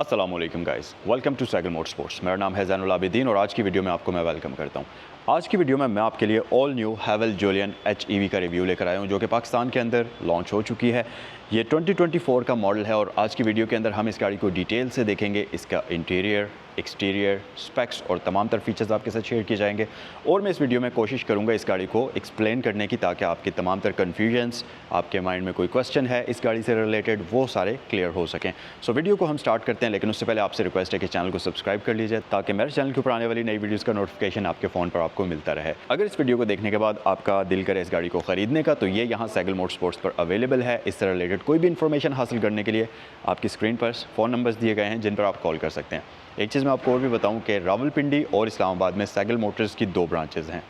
अस्सलाम वालेकुम guys, welcome to cycle motorsports. मेरा नाम है ज़ैनुल आबिदीन और आज की वीडियो में आपको मैं वेलकम करता हूं। आज की वीडियो में मैं आपके लिए all new Haval Jolion HEV का रिव्यू लेकर आया हूं, जो कि पाकिस्तान के अंदर लॉन्च हो चुकी है। ये 2024 का मॉडल है और आज की वीडियो के अंदर हम इस गाड़ी को डिटेल से देखेंगे। इसका इंटीरियर, एक्सटीरियर, स्पेक्स और तमाम तर फीचर्स आपके साथ शेयर किए जाएंगे और मैं इस वीडियो में कोशिश करूंगा इस गाड़ी को एक्सप्लेन करने की, ताकि आपके तमाम तर कन्फ्यूजन्स, आपके माइंड में कोई क्वेश्चन है इस गाड़ी से रिलेटेड, वो सारे क्लियर हो सकें। सो वीडियो को हम स्टार्ट करते हैं, लेकिन उससे पहले आपसे रिक्वेस्ट है कि चैनल को सब्सक्राइब कर लीजिए, ताकि मेरे चैनल के ऊपर आने वाली नई वीडियोज़ का नोटिफिकेशन आपके फ़ोन पर आपको मिलता रहे। अगर इस वीडियो को देखने के बाद आपका दिल करे इस गाड़ी को ख़रीदने का, तो ये यहाँ साइकिल मोटरस्पोर्ट्स पर अवेलेबल है। इससे रिलेटेड कोई भी इन्फॉर्मेशन हासिल करने के लिए आपकी स्क्रीन पर फ़ोन नंबर्स दिए गए हैं, जिन पर आप कॉल कर सकते हैं। एक चीज़ मैं आपको और भी बताऊं कि रावलपिंडी और इस्लामाबाद में साइकिल मोटर्स की 2 ब्रांचेज़ हैं।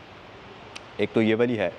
एक तो ये वाली है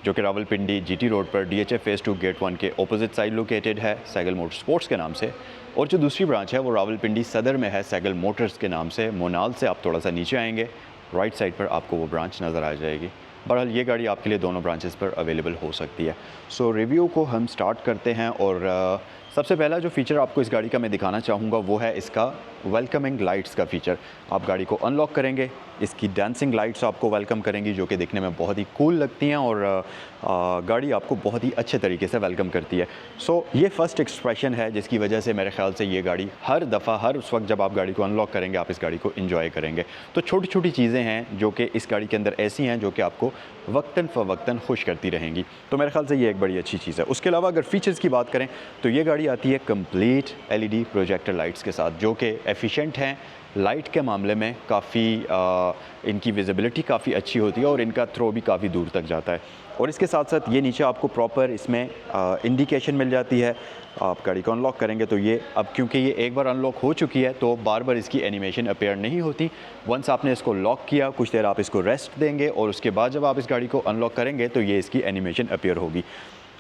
जो कि रावलपिंडी GT रोड पर DHA Phase 2 गेट 1 के अपोजिट साइड लोकेटेड है, साइकिल मोटरस्पोर्ट्स के नाम से। और जो दूसरी ब्रांच है वो रावलपिंडी सदर में है, साइकिल मोटर्स के नाम से। मोनाल से आप थोड़ा सा नीचे आएंगे, राइट साइड पर आपको वो ब्रांच नज़र आ जाएगी। बहरहाल ये गाड़ी आपके लिए दोनों ब्रांचेस पर अवेलेबल हो सकती है। सो रिव्यू को हम स्टार्ट करते हैं और सबसे पहला जो फ़ीचर आपको इस गाड़ी का मैं दिखाना चाहूँगा वो है इसका वेलकमिंग लाइट्स का फ़ीचर। आप गाड़ी को अनलॉक करेंगे, इसकी डांसिंग लाइट्स आपको वेलकम करेंगी, जो कि दिखने में बहुत ही कूल लगती हैं और गाड़ी आपको बहुत ही अच्छे तरीके से वेलकम करती है। सो ये फ़र्स्ट एक्सप्रेशन है जिसकी वजह से मेरे ख्याल से ये गाड़ी हर दफ़ा, हर उस वक्त जब आप गाड़ी को अनलॉक करेंगे, आप इस गाड़ी को एंजॉय करेंगे। तो छोटी छोटी चीज़ें हैं जो कि इस गाड़ी के अंदर ऐसी हैं जो कि आपको वक्तन फ़वक्तन खुश करती रहेंगी। तो मेरे ख्याल से ये एक बड़ी अच्छी चीज़ है। उसके अलावा अगर फ़ीचर्स की बात करें तो ये गाड़ी आती है कंप्लीट LED प्रोजेक्टर लाइट्स के साथ, जो कि एफिशिएंट हैं। लाइट के मामले में काफ़ी इनकी विजिबिलिटी काफ़ी अच्छी होती है और इनका थ्रो भी काफ़ी दूर तक जाता है। और इसके साथ साथ ये नीचे आपको प्रॉपर इसमें इंडिकेशन मिल जाती है। आप गाड़ी को अनलॉक करेंगे तो ये, अब क्योंकि ये एक बार अनलॉक हो चुकी है तो बार बार इसकी एनिमेशन अपीयर नहीं होती। वंस आपने इसको लॉक किया, कुछ देर आप इसको रेस्ट देंगे और उसके बाद जब आप इस गाड़ी को अनलॉक करेंगे तो ये इसकी एनिमेशन अपीयर होगी।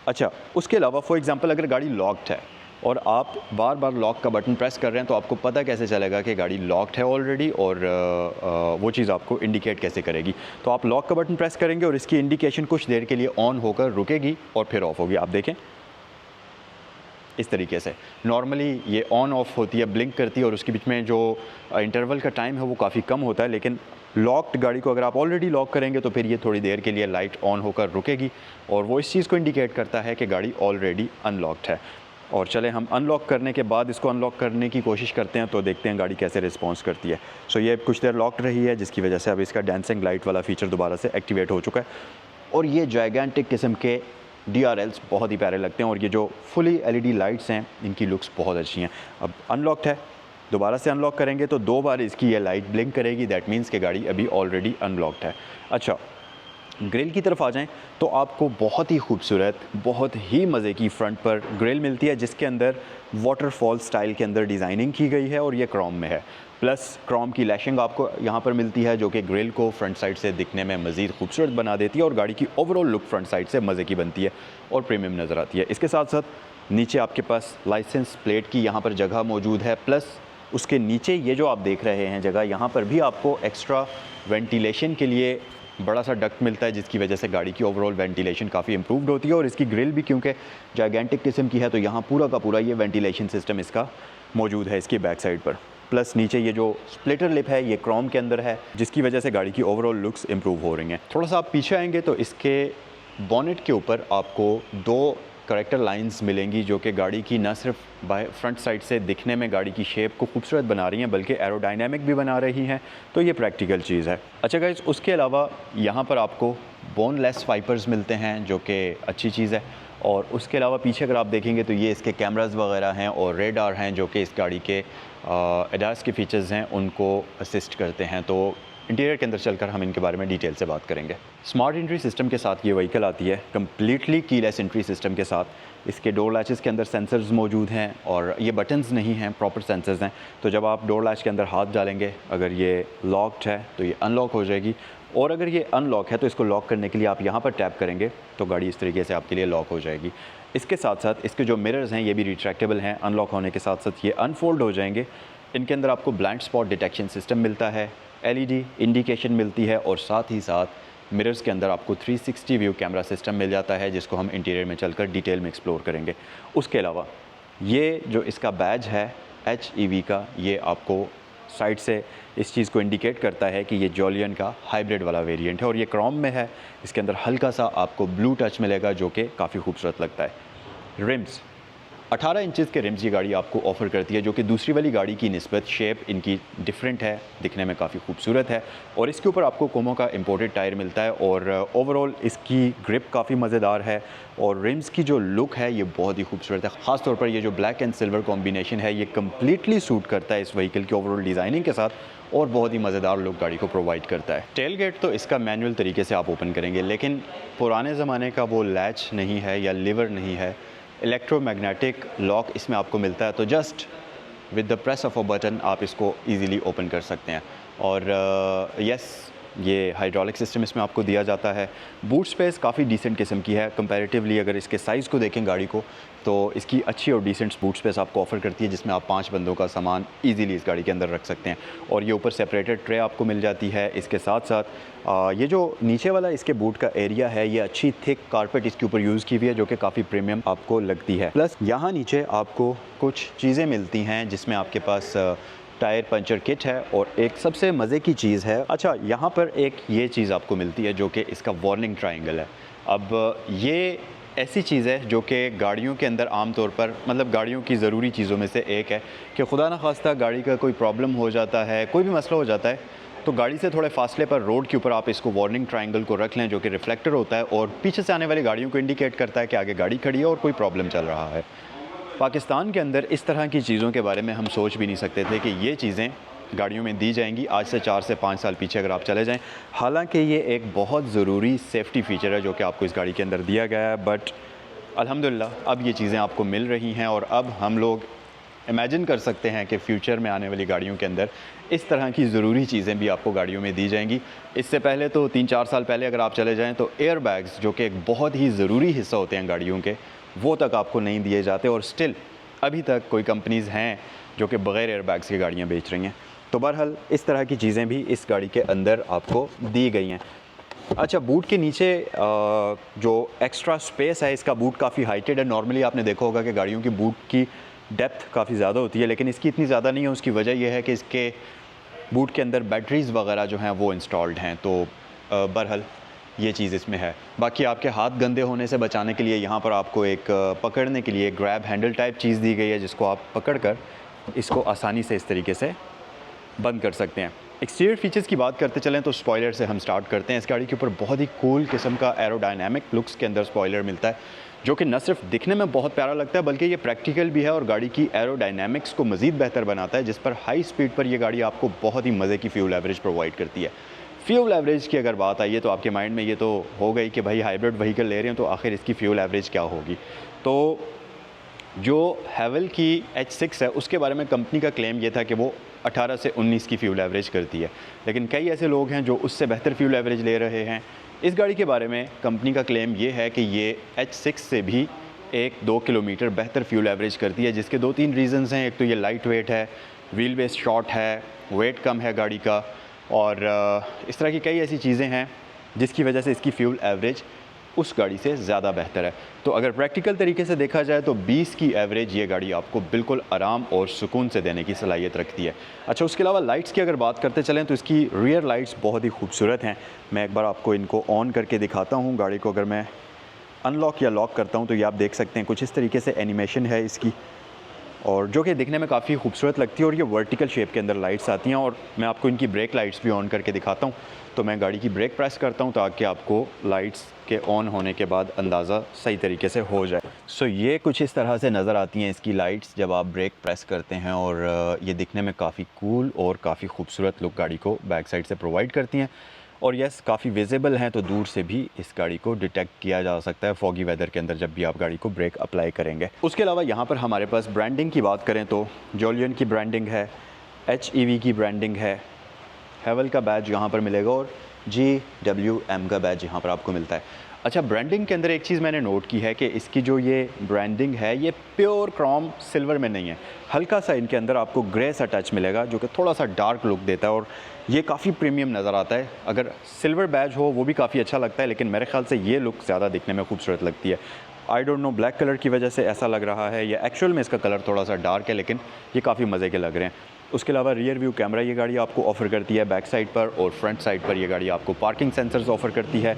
अच्छा, उसके अलावा फॉर एग्ज़ाम्पल अगर गाड़ी लॉक्ड है और आप बार बार लॉक का बटन प्रेस कर रहे हैं, तो आपको पता कैसे चलेगा कि गाड़ी लॉक्ड है ऑलरेडी, और वो चीज़ आपको इंडिकेट कैसे करेगी। तो आप लॉक का बटन प्रेस करेंगे और इसकी इंडिकेशन कुछ देर के लिए ऑन होकर रुकेगी और फिर ऑफ होगी। आप देखें इस तरीके से नॉर्मली ये ऑन ऑफ होती है, ब्लिंक करती है और उसके बीच में जो इंटरवल का टाइम है वो काफ़ी कम होता है। लेकिन लॉक्ड गाड़ी को अगर आप ऑलरेडी लॉक करेंगे तो फिर ये थोड़ी देर के लिए लाइट ऑन होकर रुकेगी और वो इस चीज़ को इंडिकेट करता है कि गाड़ी ऑलरेडी अनलॉक्ड है। और चले हम अनलॉक करने के बाद इसको अनलॉक करने की कोशिश करते हैं, तो देखते हैं गाड़ी कैसे रिस्पॉन्स करती है। सो ये कुछ देर लॉक्ड रही है, जिसकी वजह से अब इसका डांसिंग लाइट वाला फीचर दोबारा से एक्टिवेट हो चुका है। और ये जायगेंटिक किस्म के DRLs बहुत ही प्यारे लगते हैं और ये जो फुली LED लाइट्स हैं इनकी लुक्स बहुत अच्छी हैं। अब अनलॉक्ड है, दोबारा से अनलॉक करेंगे तो 2 बार इसकी ये लाइट ब्लिंक करेगी, दैट मीन्स कि गाड़ी अभी ऑलरेडी अनलॉक्ड है। अच्छा, ग्रिल की तरफ आ जाएं तो आपको बहुत ही खूबसूरत, बहुत ही मज़े की फ्रंट पर ग्रिल मिलती है, जिसके अंदर वाटरफॉल स्टाइल के अंदर डिज़ाइनिंग की गई है और ये क्रोम में है। प्लस क्रोम की लैशिंग आपको यहाँ पर मिलती है, जो कि ग्रिल को फ्रंट साइड से दिखने में मज़ीद खूबसूरत बना देती है और गाड़ी की ओवरऑल लुक फ्रंट साइड से मज़े की बनती है और प्रीमियम नज़र आती है। इसके साथ साथ नीचे आपके पास लाइसेंस प्लेट की यहाँ पर जगह मौजूद है, प्लस उसके नीचे ये जो आप देख रहे हैं जगह, यहाँ पर भी आपको एक्स्ट्रा वेंटिलेशन के लिए बड़ा सा डक्ट मिलता है, जिसकी वजह से गाड़ी की ओवरऑल वेंटिलेशन काफ़ी इंप्रूव्ड होती है। और इसकी ग्रिल भी क्योंकि जायगेंटिक किस्म की है तो यहाँ पूरा का पूरा ये वेंटिलेशन सिस्टम इसका मौजूद है इसकी बैक साइड पर। प्लस नीचे ये जो स्प्लिटर लिप है ये क्रोम के अंदर है, जिसकी वजह से गाड़ी की ओवरऑल लुक्स इंप्रूव हो रही हैं। थोड़ा सा आप पीछे आएंगे तो इसके बॉनेट के ऊपर आपको 2 करेक्टर लाइंस मिलेंगी, जो कि गाड़ी की न सिर्फ फ्रंट साइड से दिखने में गाड़ी की शेप को खूबसूरत बना रही हैं, बल्कि एरोडायनामिक भी बना रही हैं। तो ये प्रैक्टिकल चीज़ है। अच्छा गाइस, उसके अलावा यहाँ पर आपको बोनलेस वाइपर्स मिलते हैं, जो कि अच्छी चीज़ है। और उसके अलावा पीछे अगर आप देखेंगे तो ये इसके कैमरास वगैरह हैं और रेडार हैं, जो कि इस गाड़ी के ADAS के फीचर्स हैं उनको असिस्ट करते हैं। तो इंटीरियर के अंदर चलकर हम इनके बारे में डिटेल से बात करेंगे। स्मार्ट एंट्री सिस्टम के साथ ये व्हीकल आती है, कम्प्लीटली कीलेस एंट्री सिस्टम के साथ। इसके डोर लैचेस के अंदर सेंसर्स मौजूद हैं और ये बटन्स नहीं हैं, प्रॉपर सेंसर्स हैं। तो जब आप डोर लैच के अंदर हाथ डालेंगे, अगर ये लॉक्ड है तो ये अनलॉक हो जाएगी, और अगर ये अनलॉक है तो इसको लॉक करने के लिए आप यहाँ पर टैप करेंगे तो गाड़ी इस तरीके से आपके लिए लॉक हो जाएगी। इसके साथ साथ इसके जो मिरर्स हैं ये भी रिट्रैक्टेबल हैं, अनलॉक होने के साथ साथ ये अनफोल्ड हो जाएंगे। इनके अंदर आपको ब्लाइंड स्पॉट डिटेक्शन सिस्टम मिलता है, LED इंडिकेशन मिलती है और साथ ही साथ मिरर्स के अंदर आपको 360 व्यू कैमरा सिस्टम मिल जाता है, जिसको हम इंटीरियर में चलकर डिटेल में एक्सप्लोर करेंगे। उसके अलावा ये जो इसका बैज है HEV का ये आपको साइड से इस चीज़ को इंडिकेट करता है कि ये जोलियन का हाइब्रिड वाला वेरिएंट है और ये क्रोम में है। इसके अंदर हल्का सा आपको ब्लू टच मिलेगा जो कि काफ़ी खूबसूरत लगता है। रिम्स 18 इंचेस के रिम्स ये गाड़ी आपको ऑफ़र करती है, जो कि दूसरी वाली गाड़ी की निस्बत शेप इनकी डिफरेंट है, दिखने में काफ़ी खूबसूरत है। और इसके ऊपर आपको कोमो का इंपोर्टेड टायर मिलता है और ओवरऑल इसकी ग्रिप काफ़ी मज़ेदार है और रिम्स की जो लुक है ये बहुत ही खूबसूरत है। ख़ास तौर पर ये जो ब्लैक एंड सिल्वर कॉम्बिनेशन है ये कम्प्लीटली सूट करता है इस व्हीकल की ओवरऑल डिज़ाइनिंग के साथ और बहुत ही मज़ेदार लुक गाड़ी को प्रोवाइड करता है। टेल गेट तो इसका मैनुअल तरीके से आप ओपन करेंगे, लेकिन पुराने ज़माने का वो लैच नहीं है या लीवर नहीं है, इलेक्ट्रोमैग्नेटिक लॉक इसमें आपको मिलता है। तो just with the press of a button आप इसको इजीली ओपन कर सकते हैं। और यस ये हाइड्रोलिक सिस्टम इसमें आपको दिया जाता है। बूट स्पेस काफ़ी डिसेंट किस्म की है कंपैरेटिवली। अगर इसके साइज़ को देखें गाड़ी को तो इसकी अच्छी और डिसेंट बूट स्पेस आपको ऑफ़र करती है, जिसमें आप 5 बंदों का सामान इजीली इस गाड़ी के अंदर रख सकते हैं। और ये ऊपर सेपरेटेड ट्रे आपको मिल जाती है। इसके साथ साथ ये जो नीचे वाला इसके बूट का एरिया है ये अच्छी थिक कारपेट इसके ऊपर यूज़ की हुई है, जो कि काफ़ी प्रीमियम आपको लगती है। प्लस यहाँ नीचे आपको कुछ चीज़ें मिलती हैं जिसमें आपके पास टायर पंचर किट है और एक सबसे मज़े की चीज़ है, अच्छा यहाँ पर एक ये चीज़ आपको मिलती है जो कि इसका वार्निंग ट्रायंगल है। अब ये ऐसी चीज़ है जो कि गाड़ियों के अंदर आम तौर पर मतलब गाड़ियों की ज़रूरी चीज़ों में से एक है कि खुदा न खास्ता गाड़ी का कोई प्रॉब्लम हो जाता है, कोई भी मसला हो जाता है, तो गाड़ी से थोड़े फासले पर रोड के ऊपर आप इसको वार्निंग ट्रायंगल को रख लें, जो कि रिफ्लेक्टर होता है और पीछे से आने वाली गाड़ियों को इंडिकेट करता है कि आगे गाड़ी खड़ी है और कोई प्रॉब्लम चल रहा है। पाकिस्तान के अंदर इस तरह की चीज़ों के बारे में हम सोच भी नहीं सकते थे कि ये चीज़ें गाड़ियों में दी जाएंगी आज से 4 से 5 साल पीछे अगर आप चले जाएं। हालांकि ये एक बहुत ज़रूरी सेफ्टी फ़ीचर है जो कि आपको इस गाड़ी के अंदर दिया गया है, बट अल्हम्दुलिल्लाह अब ये चीज़ें आपको मिल रही हैं और अब हम लोग इमेजिन कर सकते हैं कि फ़्यूचर में आने वाली गाड़ियों के अंदर इस तरह की ज़रूरी चीज़ें भी आपको गाड़ियों में दी जाएंगी। इससे पहले तो 3-4 साल पहले अगर आप चले जाएँ तो एयर बैग्स, जो कि एक बहुत ही ज़रूरी हिस्सा होते हैं गाड़ियों के, वो तक आपको नहीं दिए जाते और स्टिल अभी तक कोई कंपनीज़ हैं जो कि बग़ैर एयर बैग्स की गाड़ियाँ बेच रही हैं। तो बहरहाल इस तरह की चीज़ें भी इस गाड़ी के अंदर आपको दी गई हैं। अच्छा, बूट के नीचे जो एक्स्ट्रा स्पेस है, इसका बूट काफ़ी हाइटेड है। नॉर्मली आपने देखा होगा कि गाड़ियों की बूट की डेप्थ काफ़ी ज़्यादा होती है, लेकिन इसकी इतनी ज़्यादा नहीं है। उसकी वजह यह है कि इसके बूट के अंदर बैटरीज़ वगैरह जो हैं वो इंस्टॉल्ड हैं। तो बहरहाल ये चीज़ इसमें है। बाकी आपके हाथ गंदे होने से बचाने के लिए यहाँ पर आपको एक पकड़ने के लिए ग्रैब हैंडल टाइप चीज़ दी गई है, जिसको आप पकड़ कर इसको आसानी से इस तरीके से बंद कर सकते हैं। एक्सटीरियर फीचर्स की बात करते चलें तो स्पॉयलर से हम स्टार्ट करते हैं। इस गाड़ी के ऊपर बहुत ही कूल किस्म का एरोडायनामिक लुक्स के अंदर स्पॉयलर मिलता है, जो कि न सिर्फ दिखने में बहुत प्यारा लगता है बल्कि ये प्रैक्टिकल भी है और गाड़ी की एरोडायनामिक्स को मज़ीद बेहतर बनाता है, जिस पर हाई स्पीड पर ये गाड़ी आपको बहुत ही मज़े की फ्यूल एवरेज प्रोवाइड करती है। फ्यूल एवरेज की अगर बात आई है तो आपके माइंड में ये तो हो गई कि भाई हाइब्रिड व्हीकल ले रहे हैं तो आखिर इसकी फ्यूल एवरेज क्या होगी। तो जो हैवल की H6 है उसके बारे में कंपनी का क्लेम ये था कि वो 18 से 19 की फ्यूल एवरेज करती है, लेकिन कई ऐसे लोग हैं जो उससे बेहतर फ्यूल एवरेज ले रहे हैं। इस गाड़ी के बारे में कंपनी का क्लेम ये है कि ये H6 से भी 1-2 किलोमीटर बेहतर फ्यूल एवरेज करती है, जिसके 2-3 रीज़न्स हैं। एक तो ये लाइट वेट है, व्हील बेस शॉर्ट है, वेट कम है गाड़ी का, और इस तरह की कई ऐसी चीज़ें हैं जिसकी वजह से इसकी फ्यूल एवरेज उस गाड़ी से ज़्यादा बेहतर है। तो अगर प्रैक्टिकल तरीके से देखा जाए तो 20 की एवरेज ये गाड़ी आपको बिल्कुल आराम और सुकून से देने की सलाहियत रखती है। अच्छा, उसके अलावा लाइट्स की अगर बात करते चलें तो इसकी रियर लाइट्स बहुत ही खूबसूरत हैं। मैं एक बार आपको इनको ऑन करके दिखाता हूँ। गाड़ी को अगर मैं अनलॉक या लॉक करता हूँ तो ये आप देख सकते हैं कुछ इस तरीके से एनिमेशन है इसकी, और जो कि दिखने में काफ़ी खूबसूरत लगती है। और ये वर्टिकल शेप के अंदर लाइट्स आती हैं। और मैं आपको इनकी ब्रेक लाइट्स भी ऑन करके दिखाता हूँ। तो मैं गाड़ी की ब्रेक प्रेस करता हूँ ताकि आपको लाइट्स के ऑन होने के बाद अंदाज़ा सही तरीके से हो जाए। सो ये कुछ इस तरह से नज़र आती हैं इसकी लाइट्स जब आप ब्रेक प्रेस करते हैं, और ये दिखने में काफ़ी कूल और काफ़ी खूबसूरत लुक गाड़ी को बैक साइड से प्रोवाइड करती हैं। और यस, काफ़ी विजिबल हैं, तो दूर से भी इस गाड़ी को डिटेक्ट किया जा सकता है फॉगी वेदर के अंदर जब भी आप गाड़ी को ब्रेक अप्लाई करेंगे। उसके अलावा यहाँ पर हमारे पास ब्रांडिंग की बात करें तो जोलियन की ब्रांडिंग है, HEV की ब्रांडिंग है, हैवल का बैज यहाँ पर मिलेगा और GWM का बैज यहाँ पर आपको मिलता है। अच्छा, ब्रांडिंग के अंदर एक चीज़ मैंने नोट की है कि इसकी जो ये ब्रांडिंग है ये प्योर क्रोम सिल्वर में नहीं है। हल्का सा इनके अंदर आपको ग्रे सा टच मिलेगा जो कि थोड़ा सा डार्क लुक देता है और ये काफ़ी प्रीमियम नज़र आता है। अगर सिल्वर बैज हो वो भी काफ़ी अच्छा लगता है, लेकिन मेरे ख्याल से ये लुक ज़्यादा दिखने में खूबसूरत लगती है। I don't know black colour की वजह से ऐसा लग रहा है या एक्चुअल में इसका कलर थोड़ा सा डार्क है, लेकिन ये काफ़ी मज़े के लग रहे हैं। उसके अलावा रियर व्यू कैमरा ये गाड़ी आपको ऑफ़र करती है बैक साइड पर, और फ्रंट साइड पर ये गाड़ी आपको पार्किंग सेंसर्स ऑफ़र करती है।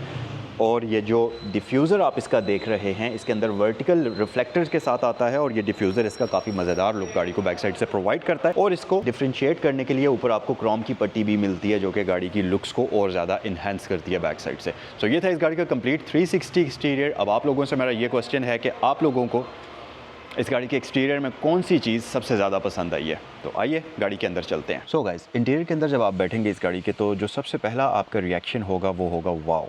और ये जो डिफ्यूज़र आप इसका देख रहे हैं, इसके अंदर वर्टिकल रिफ्लेक्टर्स के साथ आता है, और ये डिफ्यूज़र इसका काफ़ी मज़ेदार लुक गाड़ी को बैक साइड से प्रोवाइड करता है। और इसको डिफ्रेंशिएट करने के लिए ऊपर आपको क्रोम की पट्टी भी मिलती है, जो कि गाड़ी की लुक्स को और ज़्यादा इन्हेंस करती है बैक साइड से। सो ये था इस गाड़ी का कंप्लीट 360 एक्सटीरियर। अब आप लोगों से मेरा ये क्वेश्चन है कि आप लोगों को इस गाड़ी के एक्सटीरियर में कौन सी चीज़ सबसे ज़्यादा पसंद आई है। तो आइए गाड़ी के अंदर चलते हैं। सो गाइस, इंटीरियर के अंदर जब आप बैठेंगे इस गाड़ी के, तो जो सबसे पहला आपका रिएक्शन होगा वो होगा वाओ,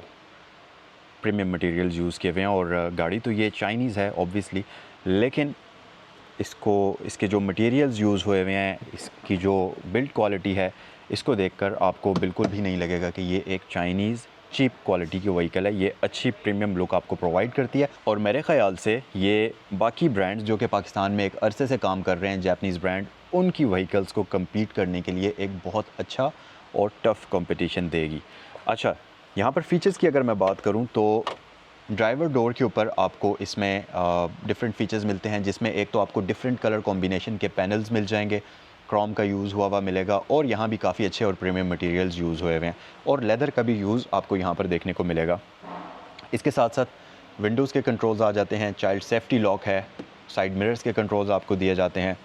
प्रीमियम मटेरियल्स यूज़ किए हुए हैं। और गाड़ी तो ये चाइनीज़ है ऑब्वियसली, लेकिन इसके जो मटेरियल्स यूज़ हुए हुए हैं, इसकी जो बिल्ड क्वालिटी है, इसको देखकर आपको बिल्कुल भी नहीं लगेगा कि ये एक चाइनीज़ चीप क्वालिटी की व्हीकल है। ये अच्छी प्रीमियम लुक आपको प्रोवाइड करती है। और मेरे ख़्याल से ये बाकी ब्रांड्स जो कि पाकिस्तान में एक अरसे से काम कर रहे हैं, जापानीज़ ब्रांड, उनकी व्हीकल्स को कम्पीट करने के लिए एक बहुत अच्छा और टफ़ कंपटीशन देगी। अच्छा, यहाँ पर फ़ीचर्स की अगर मैं बात करूँ तो ड्राइवर डोर के ऊपर आपको इसमें डिफरेंट फ़ीचर्स मिलते हैं, जिसमें एक तो आपको डिफरेंट कलर कॉम्बिनेशन के पैनल्स मिल जाएंगे, क्रोम का यूज़ हुआ मिलेगा, और यहाँ भी काफ़ी अच्छे और प्रीमियम मटेरियल्स यूज़ हुए हैं, और लेदर का भी यूज़ आपको यहाँ पर देखने को मिलेगा। इसके साथ साथ विंडोज़ के कंट्रोल्स आ जाते हैं, चाइल्ड सेफ्टी लॉक है, साइड मिरर्स के कंट्रोल्स आपको दिए जाते हैं,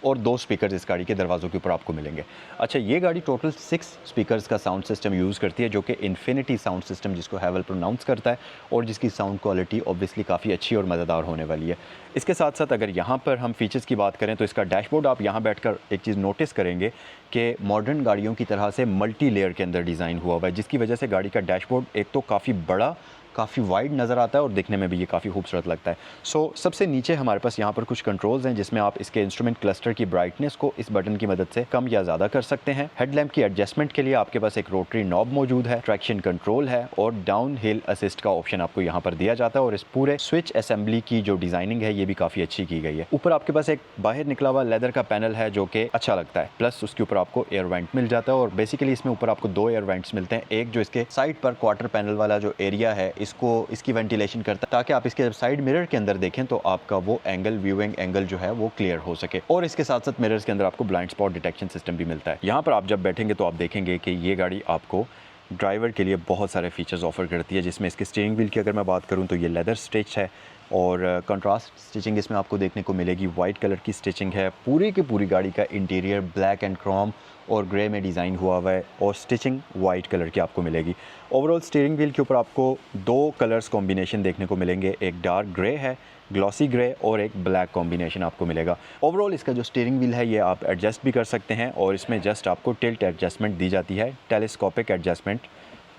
और 2 स्पीकर्स इस गाड़ी के दरवाज़ों के ऊपर आपको मिलेंगे। अच्छा, ये गाड़ी टोटल 6 स्पीकर्स का साउंड सिस्टम यूज़ करती है, जो कि इन्फिनिटी साउंड सिस्टम जिसको हैवल प्रोनाउंस करता है, और जिसकी साउंड क्वालिटी ऑब्वियसली काफ़ी अच्छी और मज़ेदार होने वाली है। इसके साथ साथ अगर यहाँ पर हम फीचर्स की बात करें तो इसका डैशबोर्ड आप यहाँ बैठकर एक चीज़ नोटिस करेंगे कि मॉडर्न गाड़ियों की तरह से मल्टी लेयर के अंदर डिज़ाइन हुआ है, जिसकी वजह से गाड़ी का डैशबोर्ड एक तो काफ़ी बड़ा, काफ़ी वाइड नज़र आता है, और दिखने में भी ये काफ़ी खूबसूरत लगता है। सो सबसे नीचे हमारे पास यहाँ पर कुछ कंट्रोल्स हैं, जिसमें आप इसके इंस्ट्रूमेंट क्लस्टर की ब्राइटनेस को इस बटन की मदद से कम या ज़्यादा कर सकते हैं। हेडलैम्प की एडजस्टमेंट के लिए आपके पास एक रोटरी नॉब मौजूद है, ट्रैक्शन कंट्रोल है, और डाउन हिल असिस्ट का ऑप्शन आपको यहाँ पर दिया जाता है। और इस पूरे स्विच असेंबली की जो डिज़ाइनिंग है, ये भी काफ़ी अच्छी की गई है। ऊपर आपके पास एक बाहर निकला हुआ लेदर का पैनल है, जो कि अच्छा लगता है, प्लस उसके ऊपर आपको एयर वेंट मिल जाता है। और बेसिकली इसमें ऊपर आपको 2 एयर वेंट्स मिलते हैं, एक जो इसके साइड पर क्वार्टर पैनल वाला जो एरिया है, इसकी वेंटिलेशन करता है, ताकि आप इसके साइड मिरर के अंदर देखें तो आपका वो एंगल, व्यूइंग एंगल जो है वो क्लियर हो सके। और इसके साथ साथ मिरर्स के अंदर आपको ब्लाइंड स्पॉट डिटेक्शन सिस्टम भी मिलता है। यहाँ पर आप जब बैठेंगे तो आप देखेंगे कि ये गाड़ी आपको ड्राइवर के लिए बहुत सारे फीचर्स ऑफर करती है, जिसमें इसके स्टीयरिंग व्हील की अगर मैं बात करूँ तो ये लेदर स्टिच है, और कंट्रास्ट स्टिचिंग इसमें आपको देखने को मिलेगी। वाइट कलर की स्टिचिंग है, पूरी की पूरी गाड़ी का इंटीरियर ब्लैक एंड क्रोम और ग्रे में डिज़ाइन हुआ हुआ है, और स्टिचिंग वाइट कलर की आपको मिलेगी। ओवरऑल स्टीयरिंग व्हील के ऊपर आपको 2 कलर्स कॉम्बिनेशन देखने को मिलेंगे, एक डार्क ग्रे है, ग्लॉसी ग्रे, और एक ब्लैक कॉम्बिनेशन आपको मिलेगा। ओवरऑल इसका जो स्टीयरिंग व्हील है, ये आप एडजस्ट भी कर सकते हैं, और इसमें जस्ट आपको टिल्ट एडजस्टमेंट दी जाती है, टेलीस्कोपिक एडजस्टमेंट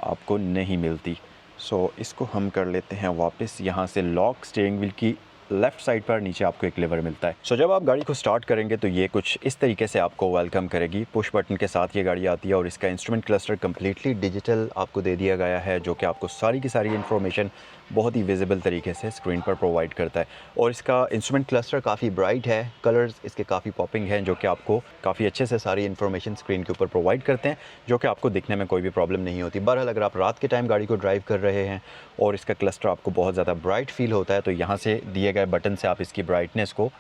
आपको नहीं मिलती। सो इसको हम कर लेते हैं वापस यहाँ से लॉक। स्टीयरिंग व्हील की लेफ़्ट साइड पर नीचे आपको एक लीवर मिलता है। सो जब आप गाड़ी को स्टार्ट करेंगे तो ये कुछ इस तरीके से आपको वेलकम करेगी। पुश बटन के साथ ये गाड़ी आती है, और इसका इंस्ट्रूमेंट क्लस्टर कम्प्लीटली डिजिटल आपको दे दिया गया है, जो कि आपको सारी की सारी इन्फॉर्मेशन बहुत ही विजिबल तरीके से स्क्रीन पर प्रोवाइड करता है। और इसका इंस्ट्रूमेंट क्लस्टर काफ़ी ब्राइट है, कलर्स इसके काफ़ी पॉपिंग हैं, जो कि आपको काफ़ी अच्छे से सारी इन्फॉर्मेशन स्क्रीन के ऊपर प्रोवाइड करते हैं, जो कि आपको दिखने में कोई भी प्रॉब्लम नहीं होती। बहरहाल अगर आप रात के टाइम गाड़ी को ड्राइव कर रहे हैं और इसका क्लस्टर आपको बहुत ज़्यादा ब्राइट फील होता है, तो यहाँ से दिए गए बटन से आप इसकी ब्राइटनेस को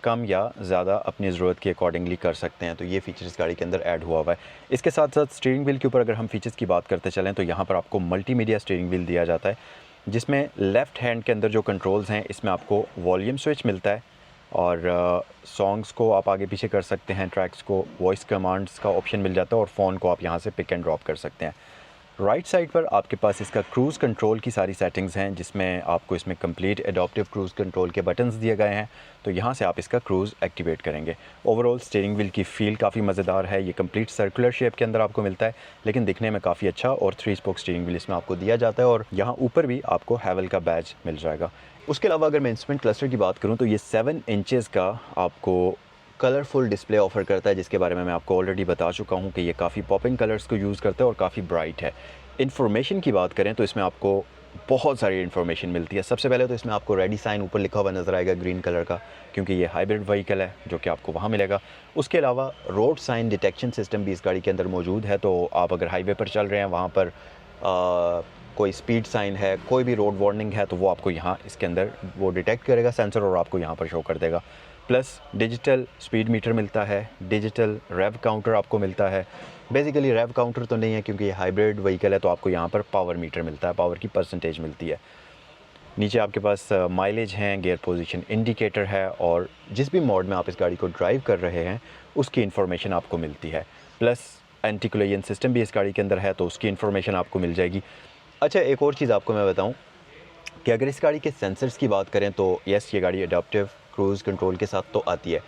कम या ज़्यादा अपनी ज़रूरत के अकॉर्डिंगली कर सकते हैं। तो ये फीचर्स गाड़ी के अंदर ऐड हुआ है। इसके साथ साथ स्टीयरिंग व्हील के ऊपर अगर हम फीचर्स की बात करते चलें तो यहाँ पर आपको मल्टीमीडिया स्टीयरिंग व्हील दिया जाता है, जिसमें लेफ़्ट हैंड के अंदर जो कंट्रोल्स हैं, इसमें आपको वॉल्यूम स्विच मिलता है, और सॉन्ग्स को आप आगे पीछे कर सकते हैं, ट्रैक्स को वॉइस कमांड्स का ऑप्शन मिल जाता है, और फ़ोन को आप यहाँ से पिक एंड ड्रॉप कर सकते हैं। राइट साइड पर आपके पास इसका क्रूज़ कंट्रोल की सारी सेटिंग्स हैं, जिसमें आपको इसमें कंप्लीट एडॉप्टिव क्रूज़ कंट्रोल के बटन्स दिए गए हैं, तो यहाँ से आप इसका क्रूज़ एक्टिवेट करेंगे। ओवरऑल स्टीयरिंग व्हील की फ़ील काफ़ी मज़ेदार है। ये कंप्लीट सर्कुलर शेप के अंदर आपको मिलता है, लेकिन दिखने में काफ़ी अच्छा, और 3 स्पोक स्टीयरिंग व्हील इसमें आपको दिया जाता है, और यहाँ ऊपर भी आपको हैवल का बैज मिल जाएगा। उसके अलावा अगर मैं इंस्ट्रूमेंट क्लस्टर की बात करूँ तो ये 7 इंचेस का आपको कलरफुल डिस्प्ले ऑफ़र करता है, जिसके बारे में मैं आपको ऑलरेडी बता चुका हूँ कि ये काफ़ी पॉपिंग कलर्स को यूज़ करता है और काफ़ी ब्राइट है। इन्फॉर्मेशन की बात करें तो इसमें आपको बहुत सारी इन्फॉर्मेशन मिलती है। सबसे पहले तो इसमें आपको रेडी साइन ऊपर लिखा हुआ नज़र आएगा ग्रीन कलर का, क्योंकि ये हाइब्रिड व्हीकल है, जो कि आपको वहाँ मिलेगा। उसके अलावा रोड साइन डिटेक्शन सिस्टम भी इस गाड़ी के अंदर मौजूद है, तो आप अगर हाईवे पर चल रहे हैं, वहाँ पर कोई स्पीड साइन है, कोई भी रोड वार्निंग है तो वो आपको यहाँ इसके अंदर वो डिटेक्ट करेगा सेंसर और आपको यहाँ पर शो कर देगा। प्लस डिजिटल स्पीड मीटर मिलता है, डिजिटल रेव काउंटर आपको मिलता है। बेसिकली रेव काउंटर तो नहीं है क्योंकि ये हाइब्रिड व्हीकल है, तो आपको यहाँ पर पावर मीटर मिलता है, पावर की परसेंटेज मिलती है। नीचे आपके पास माइलेज हैं, गियर पोजीशन इंडिकेटर है और जिस भी मोड में आप इस गाड़ी को ड्राइव कर रहे हैं उसकी इन्फॉर्मेशन आपको मिलती है। प्लस एंटी कोलिजन सिस्टम भी इस गाड़ी के अंदर है तो उसकी इन्फॉर्मेशन आपको मिल जाएगी। अच्छा, एक और चीज़ आपको मैं बताऊं कि अगर इस गाड़ी के सेंसर्स की बात करें तो यस, ये गाड़ी अडैप्टिव क्रूज़ कंट्रोल के साथ तो आती है,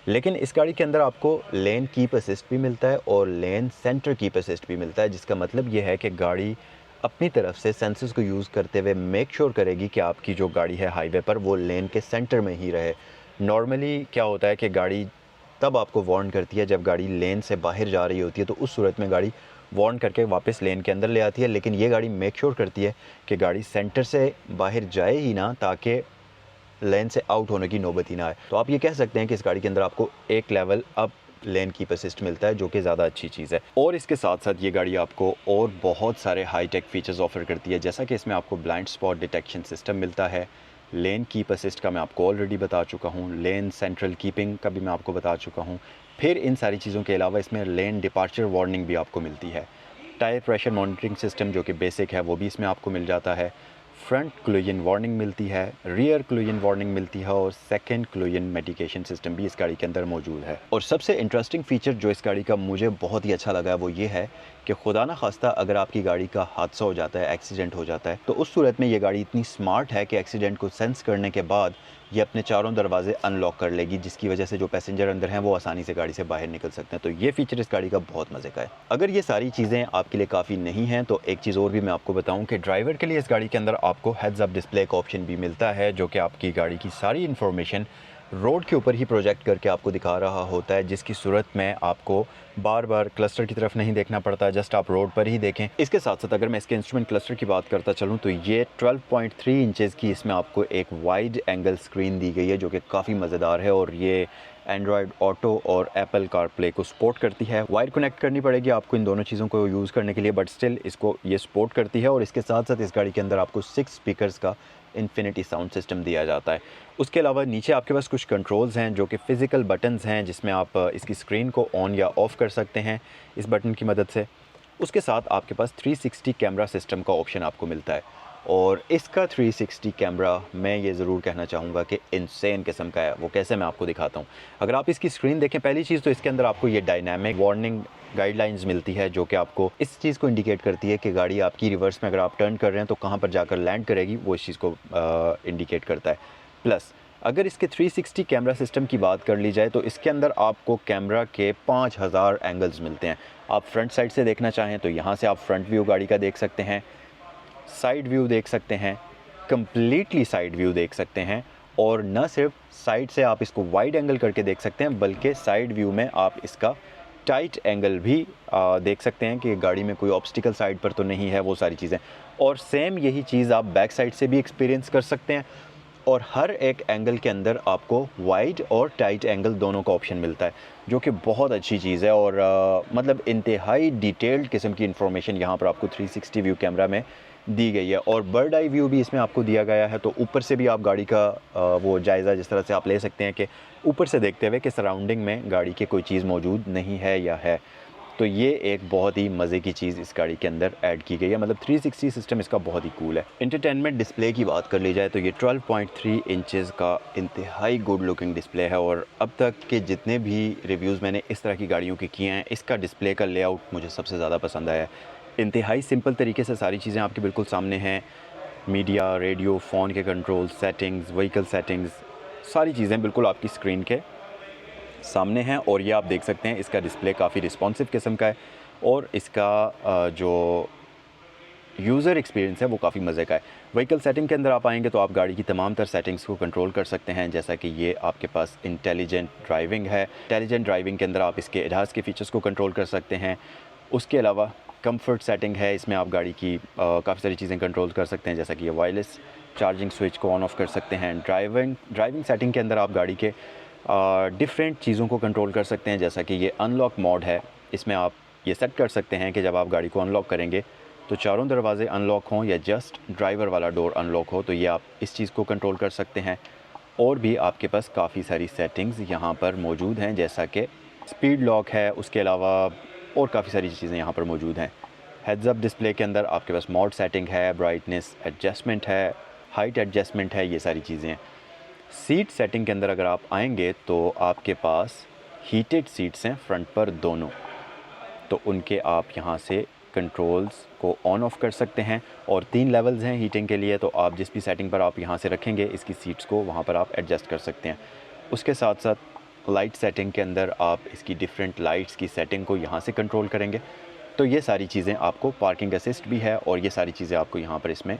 लेकिन इस गाड़ी के अंदर आपको लेन कीप असिस्ट भी मिलता है और लेन सेंटर कीप असिस्ट भी मिलता है, जिसका मतलब ये है कि गाड़ी अपनी तरफ से सेंसर्स को यूज़ करते हुए मेक श्योर करेगी कि आपकी जो गाड़ी है हाईवे पर वो लेन के सेंटर में ही रहे। नॉर्मली क्या होता है कि गाड़ी तब आपको वार्न करती है जब गाड़ी लेन से बाहर जा रही होती है, तो उस सूरत में गाड़ी वार्न करके वापस लेन के अंदर ले आती है, लेकिन ये गाड़ी मेक श्योर करती है कि गाड़ी सेंटर से बाहर जाए ही ना, ताकि लेन से आउट होने की नौबत ही ना आए। तो आप ये कह सकते हैं कि इस गाड़ी के अंदर आपको एक level up lane keep assist मिलता है, जो कि ज़्यादा अच्छी चीज़ है। और इसके साथ साथ ये गाड़ी आपको और बहुत सारे हाई टेक फीचर्स ऑफर करती है, जैसा कि इसमें आपको ब्लाइंड स्पॉट डिटेक्शन सिस्टम मिलता है, लेन कीप असिस्ट का मैं आपको ऑलरेडी बता चुका हूँ, लेन सेंट्रल कीपिंग का भी मैं आपको बता चुका हूँ। फिर इन सारी चीज़ों के अलावा इसमें लेन डिपार्चर वार्निंग भी आपको मिलती है। टायर प्रेशर मॉनिटरिंग सिस्टम जो कि बेसिक है वो भी इसमें आपको मिल जाता है। फ्रंट कोलिजन वार्निंग मिलती है, रियर कोलिजन वार्निंग मिलती है और सेकंड कोलिजन मिटिगेशन सिस्टम भी इस गाड़ी के अंदर मौजूद है। और सबसे इंटरेस्टिंग फीचर जो इस गाड़ी का मुझे बहुत ही अच्छा लगा है वो ये है कि खुदा ना खास्ता अगर आपकी गाड़ी का हादसा हो जाता है, एक्सीडेंट हो जाता है, तो उस सूरत में ये गाड़ी इतनी स्मार्ट है कि एक्सीडेंट को सेंस करने के बाद ये अपने चारों दरवाजे अनलॉक कर लेगी, जिसकी वजह से जो पैसेंजर अंदर हैं वो आसानी से गाड़ी से बाहर निकल सकते हैं। तो ये फीचर इस गाड़ी का बहुत मज़े का है। अगर ये सारी चीज़ें आपके लिए काफ़ी नहीं हैं तो एक चीज़ और भी मैं आपको बताऊं कि ड्राइवर के लिए इस गाड़ी के अंदर आपको हेड्स अप डिस्प्ले का ऑप्शन भी मिलता है, जो कि आपकी गाड़ी की सारी इन्फॉर्मेशन रोड के ऊपर ही प्रोजेक्ट करके आपको दिखा रहा होता है, जिसकी सूरत में आपको बार बार क्लस्टर की तरफ नहीं देखना पड़ता, जस्ट आप रोड पर ही देखें। इसके साथ साथ अगर मैं इसके इंस्ट्रूमेंट क्लस्टर की बात करता चलूँ तो ये 12.3 इंचेस की इसमें आपको एक वाइड एंगल स्क्रीन दी गई है, जो कि काफ़ी मज़ेदार है और ये एंड्रॉयड ऑटो और एप्पल कारप्ले को सपोर्ट करती है। वायर कनेक्ट करनी पड़ेगी आपको इन दोनों चीज़ों को यूज़ करने के लिए, बट स्टिल इसको ये सपोर्ट करती है। और इसके साथ साथ इस गाड़ी के अंदर आपको 6 स्पीकर्स का इन्फिनिटी साउंड सिस्टम दिया जाता है। उसके अलावा नीचे आपके पास कुछ कंट्रोल्स हैं जो कि फ़िज़िकल बटन्स हैं, जिसमें आप इसकी स्क्रीन को ऑन या ऑफ़ कर सकते हैं इस बटन की मदद से। उसके साथ आपके पास 360 कैमरा सिस्टम का ऑप्शन आपको मिलता है और इसका 360 कैमरा मैं ये ज़रूर कहना चाहूँगा कि इनसेन किस्म का है। वो कैसे, मैं आपको दिखाता हूँ। अगर आप इसकी स्क्रीन देखें, पहली चीज़ तो इसके अंदर आपको ये डायनामिक वार्निंग गाइडलाइंस मिलती है, जो कि आपको इस चीज़ को इंडिकेट करती है कि गाड़ी आपकी रिवर्स में अगर आप टर्न कर रहे हैं तो कहाँ पर जाकर लैंड करेगी, वो इस चीज़ को इंडिकेट करता है। प्लस अगर इसके 360 कैमरा सिस्टम की बात कर ली जाए तो इसके अंदर आपको कैमरा के 5000 एंगल्स मिलते हैं। आप फ्रंट साइड से देखना चाहें तो यहाँ से आप फ्रंट व्यू गाड़ी का देख सकते हैं, साइड व्यू देख सकते हैं, कम्प्लीटली साइड व्यू देख सकते हैं, और न सिर्फ साइड से आप इसको वाइड एंगल करके देख सकते हैं, बल्कि साइड व्यू में आप इसका टाइट एंगल भी देख सकते हैं कि गाड़ी में कोई ऑब्स्टिकल साइड पर तो नहीं है, वो सारी चीज़ें। और सेम यही चीज़ आप बैक साइड से भी एक्सपीरियंस कर सकते हैं। और हर एक एंगल के अंदर आपको वाइड और टाइट एंगल दोनों का ऑप्शन मिलता है, जो कि बहुत अच्छी चीज़ है। और मतलब इंतहाई डिटेल्ड किस्म की इन्फॉर्मेशन यहाँ पर आपको 360 व्यू कैमरा में दी गई है। और बर्ड आई व्यू भी इसमें आपको दिया गया है, तो ऊपर से भी आप गाड़ी का वो जायज़ा जिस तरह से आप ले सकते हैं कि ऊपर से देखते हुए कि सराउंडिंग में गाड़ी के कोई चीज़ मौजूद नहीं है या है। तो ये एक बहुत ही मज़े की चीज़ इस गाड़ी के अंदर ऐड की गई है, मतलब 360 सिस्टम इसका बहुत ही कूल है। एंटरटेनमेंट डिस्प्ले की बात कर ली जाए तो ये 12.3 इंचेस का इंतहाई गुड लुकिंग डिस्प्ले है। और अब तक के जितने भी रिव्यूज़ मैंने इस तरह की गाड़ियों के किए हैं, इसका डिस्प्ले का लेआउट मुझे सबसे ज़्यादा पसंद आया है। इंतहाई सिंपल तरीके से सारी चीज़ें आपके बिल्कुल सामने हैं, मीडिया, रेडियो, फ़ोन के कंट्रोल, सेटिंग्स, व्हीकल सेटिंग्स, सारी चीज़ें बिल्कुल आपकी स्क्रीन के सामने हैं। और ये आप देख सकते हैं इसका डिस्प्ले काफ़ी रिस्पॉन्सिव किस्म का है और इसका जो यूज़र एक्सपीरियंस है वो काफ़ी मज़े का है। व्हीकल सेटिंग के अंदर आप आएंगे तो आप गाड़ी की तमाम तर सेटिंग्स को कंट्रोल कर सकते हैं, जैसा कि ये आपके पास इंटेलिजेंट ड्राइविंग है। इंटेलिजेंट ड्राइविंग के अंदर आप इसके एडहास के फीचर्स को कंट्रोल कर सकते हैं। उसके अलावा कंफर्ट सेटिंग है, इसमें आप गाड़ी की काफ़ी सारी चीज़ें कंट्रोल कर सकते हैं, जैसा कि ये वायरलेस चार्जिंग स्विच को ऑन ऑफ कर सकते हैं। ड्राइविंग सेटिंग के अंदर आप गाड़ी के डिफरेंट चीज़ों को कंट्रोल कर सकते हैं, जैसा कि ये अनलॉक मोड है, इसमें आप ये सेट कर सकते हैं कि जब आप गाड़ी को अनलॉक करेंगे तो चारों दरवाजे अनलॉक हों या जस्ट ड्राइवर वाला डोर अनलॉक हो, तो ये आप इस चीज़ को कंट्रोल कर सकते हैं। और भी आपके पास काफ़ी सारी सेटिंग्स यहाँ पर मौजूद हैं, जैसा कि स्पीड लॉक है, उसके अलावा और काफ़ी सारी चीज़ें यहाँ पर मौजूद हैं। हेड्स अप डिस्प्ले के अंदर आपके पास मोड सेटिंग है, ब्राइटनेस एडजस्टमेंट है, हाइट एडजस्टमेंट है, ये सारी चीज़ें हैं। सीट सेटिंग के अंदर अगर आप आएंगे तो आपके पास हीटेड सीट्स हैं फ्रंट पर दोनों, तो उनके आप यहाँ से कंट्रोल्स को ऑन ऑफ कर सकते हैं। और 3 लेवल्स हैं हीटिंग के लिए, तो आप जिस भी सेटिंग पर आप यहाँ से रखेंगे इसकी सीट्स को, वहाँ पर आप एडजस्ट कर सकते हैं। उसके साथ साथ लाइट सेटिंग के अंदर आप इसकी डिफरेंट लाइट्स की सेटिंग को यहाँ से कंट्रोल करेंगे। तो ये सारी चीज़ें आपको, पार्किंग असिस्ट भी है और ये सारी चीज़ें आपको यहाँ पर इसमें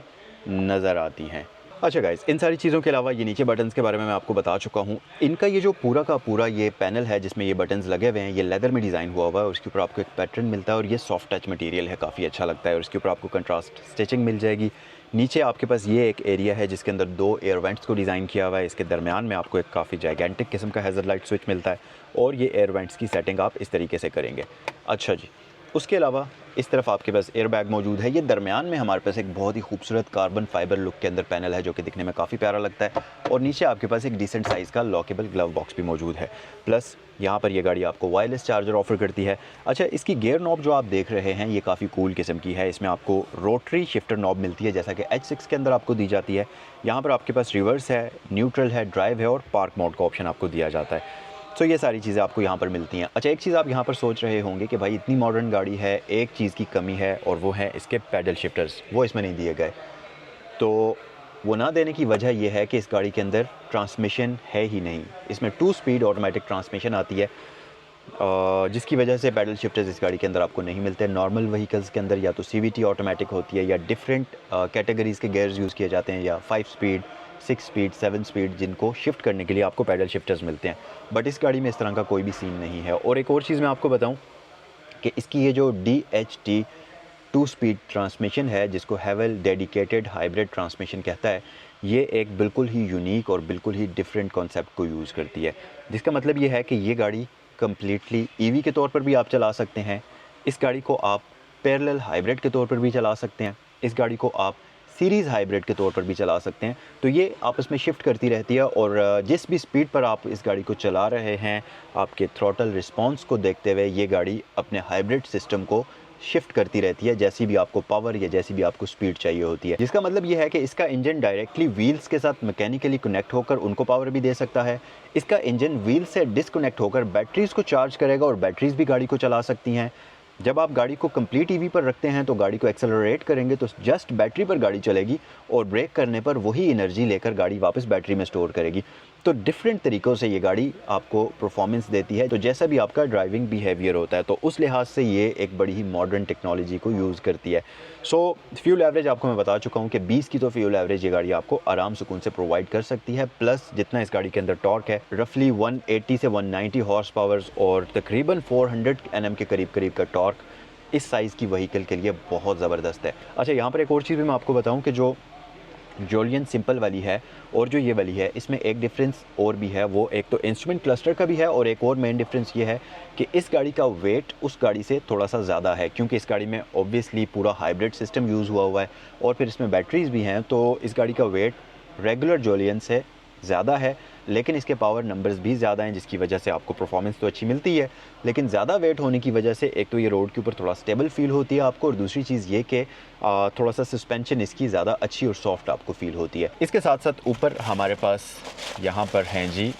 नज़र आती हैं। अच्छा गाइस, इन सारी चीज़ों के अलावा ये नीचे बटन्स के बारे में मैं आपको बता चुका हूँ। इनका ये जो पूरा का पूरा ये पैनल है जिसमें ये बटन्स लगे हुए हैं, ये लेदर में डिज़ाइन हुआ हुआ है और उसके ऊपर आपको एक पैटर्न मिलता है और ये सॉफ्ट टच मटेरियल है, काफ़ी अच्छा लगता है। और इसके ऊपर आपको कंट्रास्ट स्टिचिंग मिल जाएगी। नीचे आपके पास ये एक एरिया है जिसके अंदर 2 एयर वेंट्स को डिज़ाइन किया हुआ है। इसके दरमियान में आपको एक काफ़ी जाइगेंटिक किस्म का हैज़र्ड लाइट स्विच मिलता है और ये एयर वेंट्स की सेटिंग आप इस तरीके से करेंगे। अच्छा जी, उसके अलावा इस तरफ आपके पास एयर बैग मौजूद है। ये दरमियान में हमारे पास एक बहुत ही खूबसूरत कार्बन फाइबर लुक के अंदर पैनल है जो कि दिखने में काफ़ी प्यारा लगता है। और नीचे आपके पास एक डिसेंट साइज़ का लॉकेबल ग्लव बॉक्स भी मौजूद है। प्लस यहाँ पर ये गाड़ी आपको वायरलेस चार्जर ऑफर करती है। अच्छा, इसकी गियर नॉब जो आप देख रहे हैं ये काफ़ी कूल किस्म की है। इसमें आपको रोटरी शिफ्टर नॉब मिलती है जैसा कि H6 के अंदर आपको दी जाती है। यहाँ पर आपके पास रिवर्स है, न्यूट्रल है, ड्राइव है और पार्क मोड का ऑप्शन आपको दिया जाता है। सो ये सारी चीज़ें आपको यहाँ पर मिलती हैं। अच्छा, एक चीज़ आप यहाँ पर सोच रहे होंगे कि भाई इतनी मॉडर्न गाड़ी है, एक चीज़ की कमी है और वो है इसके पैडल शिफ्टर्स, वो इसमें नहीं दिए गए। तो वो ना देने की वजह यह है कि इस गाड़ी के अंदर ट्रांसमिशन है ही नहीं। इसमें 2 स्पीड ऑटोमेटिक ट्रांसमिशन आती है, जिसकी वजह से पैडल शिफ्टर्स इस गाड़ी के अंदर आपको नहीं मिलते। नॉर्मल व्हीकल्स के अंदर या तो CVT ऑटोमेटिक होती है या डिफरेंट कैटेगरीज़ के गेयर्स यूज़ किए जाते हैं, या 5 स्पीड, 6 स्पीड, 7 स्पीड, जिनको शिफ्ट करने के लिए आपको पैडल शिफ्टर्स मिलते हैं। बट इस गाड़ी में इस तरह का कोई भी सीन नहीं है। और एक और चीज़ मैं आपको बताऊं कि इसकी ये जो DHT 2 स्पीड ट्रांसमिशन है, जिसको हैवेल डेडिकेटेड हाइब्रिड ट्रांसमिशन कहता है, ये एक बिल्कुल ही यूनिक और बिल्कुल ही डिफरेंट कॉन्सेप्ट को यूज़ करती है। जिसका मतलब ये है कि ये गाड़ी कम्प्लीटली EV के तौर पर भी आप चला सकते हैं। इस गाड़ी को आप पैरेलल हाइब्रिड के तौर पर भी चला सकते हैं। इस गाड़ी को आप सीरीज़ हाइब्रिड के तौर पर भी चला सकते हैं। तो ये आपस में शिफ्ट करती रहती है और जिस भी स्पीड पर आप इस गाड़ी को चला रहे हैं, आपके थ्रॉटल रिस्पॉन्स को देखते हुए ये गाड़ी अपने हाइब्रिड सिस्टम को शिफ्ट करती रहती है, जैसी भी आपको पावर या जैसी भी आपको स्पीड चाहिए होती है। जिसका मतलब ये है कि इसका इंजन डायरेक्टली व्हील्स के साथ मैकेनिकली कनेक्ट होकर उनको पावर भी दे सकता है। इसका इंजन व्हील से डिस्कनेक्ट होकर बैटरीज़ को चार्ज करेगा और बैटरीज़ भी गाड़ी को चला सकती हैं। जब आप गाड़ी को कंप्लीट EV पर रखते हैं तो गाड़ी को एक्सेलरेट करेंगे तो जस्ट बैटरी पर गाड़ी चलेगी और ब्रेक करने पर वही एनर्जी लेकर गाड़ी वापस बैटरी में स्टोर करेगी। तो डिफरेंट तरीक़ों से ये गाड़ी आपको परफॉर्मेंस देती है, तो जैसा भी आपका ड्राइविंग बिहेवियर होता है, तो उस लिहाज से ये एक बड़ी ही मॉडर्न टेक्नोलॉजी को यूज़ करती है। सो फ्यूल एवरेज आपको मैं बता चुका हूँ कि 20 की तो फ्यूल एवरेज ये गाड़ी आपको आराम सुकून से प्रोवाइड कर सकती है। प्लस जितना इस गाड़ी के अंदर टॉर्क है, रफली 180 से 190 हॉर्स पावर्स और तकरीबन 400 Nm के करीब का टॉर्क इस साइज़ की व्हीकल के लिए बहुत ज़बरदस्त है। अच्छा, यहाँ पर एक और चीज़ भी मैं आपको बताऊँ कि जो जोलियन सिंपल वाली है और जो ये वाली है, इसमें एक डिफरेंस और भी है। वो एक तो इंस्ट्रूमेंट क्लस्टर का भी है और एक और मेन डिफरेंस ये है कि इस गाड़ी का वेट उस गाड़ी से थोड़ा सा ज़्यादा है, क्योंकि इस गाड़ी में ऑब्वियसली पूरा हाइब्रिड सिस्टम यूज़ हुआ है और फिर इसमें बैटरीज़ भी हैं। तो इस गाड़ी का वेट रेगुलर जोलियन से ज़्यादा है, लेकिन इसके पावर नंबर्स भी ज़्यादा हैं, जिसकी वजह से आपको परफॉर्मेंस तो अच्छी मिलती है। लेकिन ज़्यादा वेट होने की वजह से एक तो ये रोड के ऊपर थोड़ा स्टेबल फील होती है आपको, और दूसरी चीज़ ये कि थोड़ा सा सस्पेंशन इसकी ज़्यादा अच्छी और सॉफ्ट आपको फील होती है। इसके साथ साथ ऊपर हमारे पास यहाँ पर हैं जी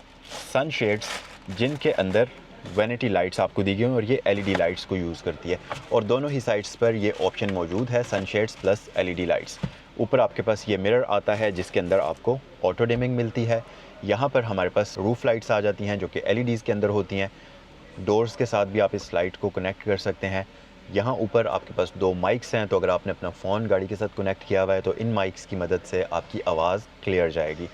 सन शेड्स, जिनके अंदर वैनिटी लाइट्स आपको दी गई हैं और ये LED लाइट्स को यूज़ करती है। और दोनों ही साइड्स पर ये ऑप्शन मौजूद है, सन शेड्स प्लस LED लाइट्स। ऊपर आपके पास ये मिरर आता है जिसके अंदर आपको ऑटो डिमिंग मिलती है। यहाँ पर हमारे पास रूफ लाइट्स आ जाती हैं जो कि LEDs के अंदर होती हैं। डोर्स के साथ भी आप इस लाइट को कनेक्ट कर सकते हैं। यहाँ ऊपर आपके पास 2 माइक्स हैं, तो अगर आपने अपना फ़ोन गाड़ी के साथ कनेक्ट किया हुआ है तो इन माइक्स की मदद से आपकी आवाज़ क्लियर जाएगी।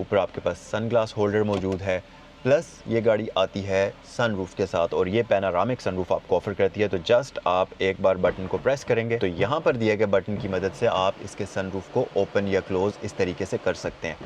ऊपर आपके पास सनग्लास होल्डर मौजूद है। प्लस ये गाड़ी आती है सनरूफ के साथ और ये पैनारामिक सनरूफ आपको ऑफर करती है। तो जस्ट आप एक बार बटन को प्रेस करेंगे तो यहाँ पर दिए गए बटन की मदद से आप इसके सनरूफ को ओपन या क्लोज़ इस तरीके से कर सकते हैं।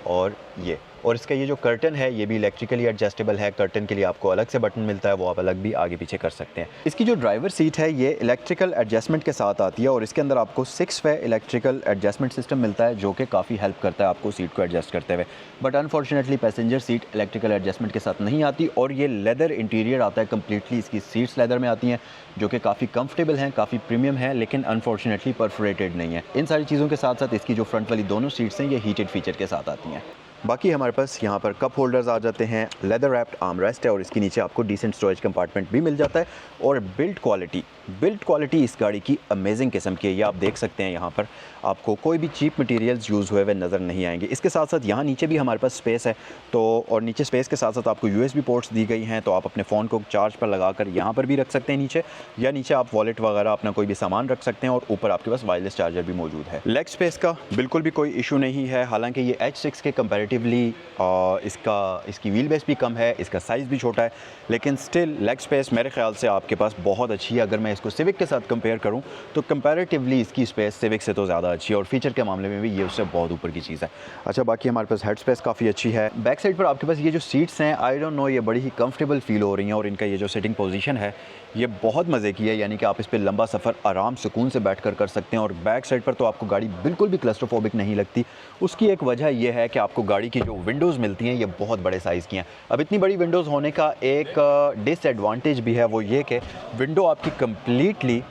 और ये, और इसका ये जो कर्टन है ये भी इलेक्ट्रिकली एडजस्टेबल है। कर्टन के लिए आपको अलग से बटन मिलता है, वो आप अलग भी आगे पीछे कर सकते हैं। इसकी जो ड्राइवर सीट है ये इलेक्ट्रिकल एडजस्टमेंट के साथ आती है और इसके अंदर आपको 6 वे इलेक्ट्रिकल एडजस्टमेंट सिस्टम मिलता है जो कि काफ़ी हेल्प करता है आपको सीट को एडजस्ट करते हुए। But unfortunately passenger seat electrical adjustment के साथ नहीं आती और ये लेदर इंटीरियर आता है कम्प्लीटली। इसकी सीट्स लेदर में आती हैं जो कि काफ़ी कंफर्टेबल हैं, काफ़ी प्रीमियम है, लेकिन अनफॉर्चुनेटली परफोरेटेड नहीं है। इन सारी चीज़ों के साथ साथ इसकी जो फ्रंट वाली दोनों सीट्स हैं ये हीटेड फीचर के साथ आती हैं। बाकी हमारे पास यहाँ पर कप होल्डर्स आ जाते हैं, लेदर रैप्ड आर्म रेस्ट है और इसके नीचे आपको डिसेंट स्टोरेज कंपार्टमेंट भी मिल जाता है। और बिल्ड क्वालिटी इस गाड़ी की अमेजिंग किस्म की है। ये आप देख सकते हैं यहाँ पर आपको कोई भी चीप मटेरियल्स यूज़ हुए हुए नज़र नहीं आएंगे। इसके साथ साथ यहाँ नीचे भी हमारे पास स्पेस है, तो और नीचे स्पेस के साथ साथ आपको USB पोर्ट्स दी गई हैं, तो आप अपने फ़ोन को चार्ज पर लगाकर यहाँ पर भी रख सकते हैं नीचे, या नीचे आप वॉलेट वगैरह अपना कोई भी सामान रख सकते हैं और ऊपर आपके पास वायरलेस चार्जर भी मौजूद है। लेग स्पेस का बिल्कुल भी कोई इशू नहीं है, हालांकि ये H6 के कंपैरेटिवली इसकी व्हील बेस भी कम है, इसका साइज़ भी छोटा है, लेकिन स्टिल लेग स्पेस मेरे ख्याल से आपके पास बहुत अच्छी है। अगर मैं इसको सिविक के साथ कंपेयर करूं तो कंपैरेटिवली इसकी स्पेस सिविक से तो ज़्यादा अच्छी है और फीचर के मामले में भी ये उससे बहुत ऊपर की चीज़ है। अच्छा, बाकी हमारे पास हेड स्पेस काफ़ी अच्छी है। बैक साइड पर आपके पास ये जो सीट्स हैं आई डोंट नो, ये बड़ी ही कंफर्टेबल फील हो रही हैं और इनका ये जो सिटिंग पोजीशन है ये बहुत मज़े की है, यानी कि आप इस पर लंबा सफ़र आराम सुकून से बैठ कर सकते हैं। और बैक साइड पर तो आपको गाड़ी बिल्कुल भी क्लस्ट्रोफोबिक नहीं लगती। उसकी एक वजह यह है कि आपको गाड़ी की जो विंडोज़ मिलती हैं ये बहुत बड़े साइज़ की हैं। अब इतनी बड़ी विंडोज़ होने का एक डिसएडवांटेज भी है, वो ये कि विंडो आपकी completely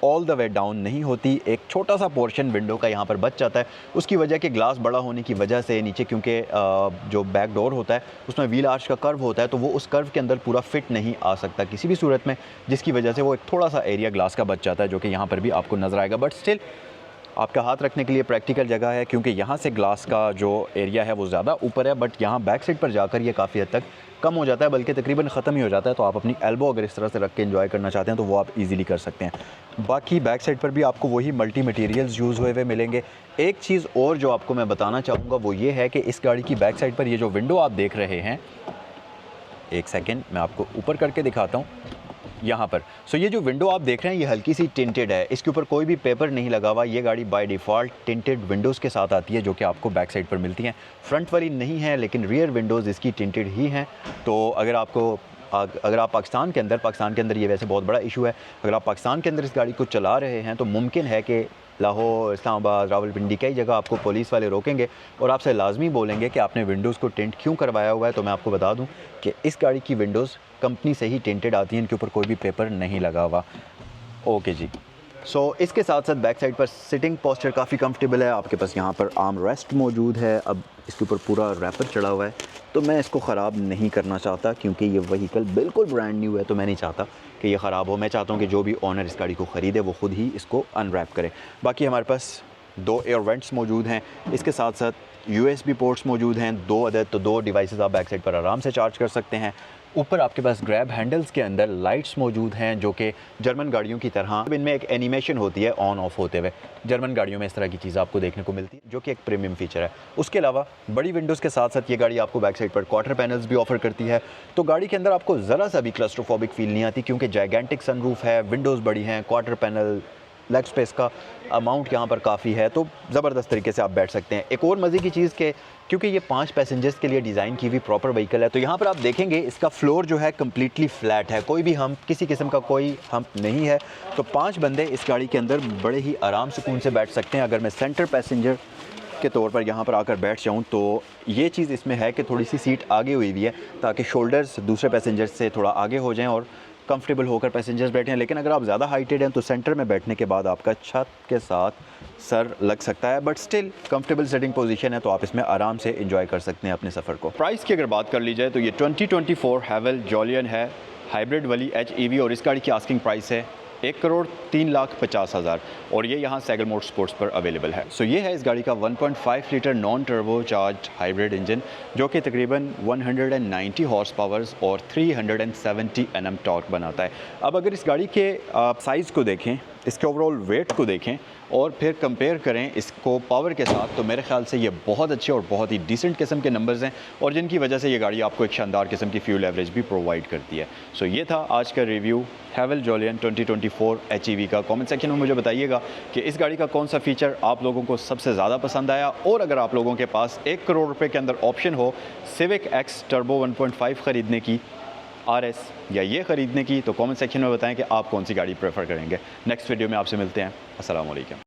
all the way down नहीं होती, एक छोटा सा पोर्शन विंडो का यहाँ पर बच जाता है। उसकी वजह कि ग्लास बड़ा होने की वजह से नीचे, क्योंकि जो बैक डोर होता है उसमें व्हील आर्च का कर्व होता है, तो वो उस कर्व के अंदर पूरा फिट नहीं आ सकता किसी भी सूरत में, जिसकी वजह से वो एक थोड़ा सा एरिया ग्लास का बच जाता है जो कि यहाँ पर भी आपको नज़र आएगा। बट स्टिल आपका हाथ रखने के लिए प्रैक्टिकल जगह है, क्योंकि यहाँ से ग्लास का जो एरिया है वो ज़्यादा ऊपर है, बट यहाँ बैक साइड पर जाकर ये काफ़ी हद तक कम हो जाता है, बल्कि तकरीबन ख़त्म ही हो जाता है। तो आप अपनी एल्बो अगर इस तरह से रख के एंजॉय करना चाहते हैं तो वो आप इजीली कर सकते हैं। बाकी बैक साइड पर भी आपको वही मल्टी मटेरियल्स यूज़ हुए मिलेंगे। एक चीज़ और जो आपको मैं बताना चाहूँगा वो ये है कि इस गाड़ी की बैक साइड पर ये जो विंडो आप देख रहे हैं, एक सेकेंड मैं आपको ऊपर करके दिखाता हूँ यहाँ पर। सो ये जो विंडो आप देख रहे हैं ये हल्की सी टिंटेड है, इसके ऊपर कोई भी पेपर नहीं लगा हुआ। ये गाड़ी बाय डिफ़ॉल्ट टिंटेड विंडोज़ के साथ आती है जो कि आपको बैक साइड पर मिलती हैं। फ्रंट वाली नहीं है, लेकिन रियर विंडोज़ इसकी टिंटेड ही हैं। तो अगर आप पाकिस्तान के अंदर ये वैसे बहुत बड़ा इशू है, अगर आप पाकिस्तान के अंदर इस गाड़ी को चला रहे हैं तो मुमकिन है कि लाहौर, इस्लामाबाद, रावलपिंडी कई जगह आपको पुलिस वाले रोकेंगे और आपसे लाजमी बोलेंगे कि आपने विंडोज़ को टिंट क्यों करवाया हुआ है। तो मैं आपको बता दूं कि इस गाड़ी की विंडोज़ कंपनी से ही टिंटेड आती हैं, इनके ऊपर कोई भी पेपर नहीं लगा हुआ। ओके जी। सो इसके साथ साथ बैक साइड पर सिटिंग पोस्चर काफ़ी कंफर्टेबल है। आपके पास यहाँ पर आर्म रेस्ट मौजूद है। अब इसके ऊपर पूरा रैपर चढ़ा हुआ है, तो मैं इसको ख़राब नहीं करना चाहता, क्योंकि ये व्हीकल बिल्कुल ब्रांड न्यू है, तो मैं नहीं चाहता कि ये ख़राब हो। मैं चाहता हूँ कि जो भी ओनर इस गाड़ी को ख़रीदे वो ख़ुद ही इसको अनरैप करे। बाकी हमारे पास 2 एयर वेंट्स मौजूद हैं। इसके साथ साथ USB पोर्ट्स मौजूद हैं 2 अदद, तो 2 डिवाइसेस आप बैक साइड पर आराम से चार्ज कर सकते हैं। ऊपर आपके पास ग्रैब हैंडल्स के अंदर लाइट्स मौजूद हैं जो कि जर्मन गाड़ियों की तरह इनमें एक एनिमेशन होती है ऑन ऑफ होते हुए। जर्मन गाड़ियों में इस तरह की चीज़ आपको देखने को मिलती है जो कि एक प्रीमियम फीचर है। उसके अलावा बड़ी विंडोज़ के साथ साथ ये गाड़ी आपको बैक साइड पर क्वार्टर पैनल्स भी ऑफर करती है, तो गाड़ी के अंदर आपको ज़रा सा भी क्लस्ट्रोफोबिक फील नहीं आती, क्योंकि जाइगेंटिक सनरूफ है, विंडोज़ बड़ी हैं, क्वार्टर पैनल, लेग स्पेस का अमाउंट यहाँ पर काफ़ी है, तो ज़बरदस्त तरीके से आप बैठ सकते हैं। एक और मज़े की चीज़ के क्योंकि ये 5 पैसेंजर्स के लिए डिज़ाइन की हुई प्रॉपर व्हीकल है, तो यहाँ पर आप देखेंगे इसका फ्लोर जो है कम्प्लीटली फ्लैट है, कोई भी किसी किस्म का कोई हम्प नहीं है। तो 5 बंदे इस गाड़ी के अंदर बड़े ही आराम सुकून से बैठ सकते हैं। अगर मैं सेंटर पैसेंजर के तौर पर यहाँ पर आकर बैठ जाऊँ तो ये चीज़ इसमें है कि थोड़ी सी सीट आगे हुई हुई है ताकि शोल्डर्स दूसरे पैसेंजर्स से थोड़ा आगे हो जाएँ और कंफर्टेबल होकर पैसेंजर्स बैठें। लेकिन अगर आप ज़्यादा हाइटेड हैं तो सेंटर में बैठने के बाद आपका छत के साथ सर लग सकता है, but still comfortable setting position है, तो आप इसमें आराम से एंजॉय कर सकते हैं अपने सफ़र को। प्राइस की अगर बात कर ली जाए तो ये 2024 हैवल जॉलियन है, हाइब्रिड वाली HEV, और इस गाड़ी की आस्किंग प्राइस है 1,03,50,000 और ये यहाँ सैगल मोटरस्पोर्ट्स पर अवेलेबल है। सो ये है इस गाड़ी का 1.5 litre non turbo charge hybrid engine जो कि तकरीबन 190 हॉर्स पावर्स और 370 Nm टॉर्क बनाता है। अब अगर इस गाड़ी के साइज़ को देखें, इसके ओवरऑल वेट को देखें और फिर कंपेयर करें इसको पावर के साथ, तो मेरे ख्याल से ये बहुत अच्छे और बहुत ही डिसेंट किस्म के नंबर्स हैं और जिनकी वजह से ये गाड़ी आपको एक शानदार किस्म की फ्यूल एवरेज भी प्रोवाइड करती है। सो ये था आज का रिव्यू हैवल जोलियन 2024 HEV का। कमेंट सेक्शन में मुझे बताइएगा कि इस गाड़ी का कौन सा फीचर आप लोगों को सबसे ज़्यादा पसंद आया, और अगर आप लोगों के पास 1 करोड़ रुपए के अंदर ऑप्शन हो सिविक एक्स टर्बो 1.5 ख़रीदने की, RS या ये ख़रीदने की, तो कमेंट सेक्शन में बताएं कि आप कौन सी गाड़ी प्रेफर करेंगे। नेक्स्ट वीडियो में आपसे मिलते हैं। अस्सलाम वालेकुम।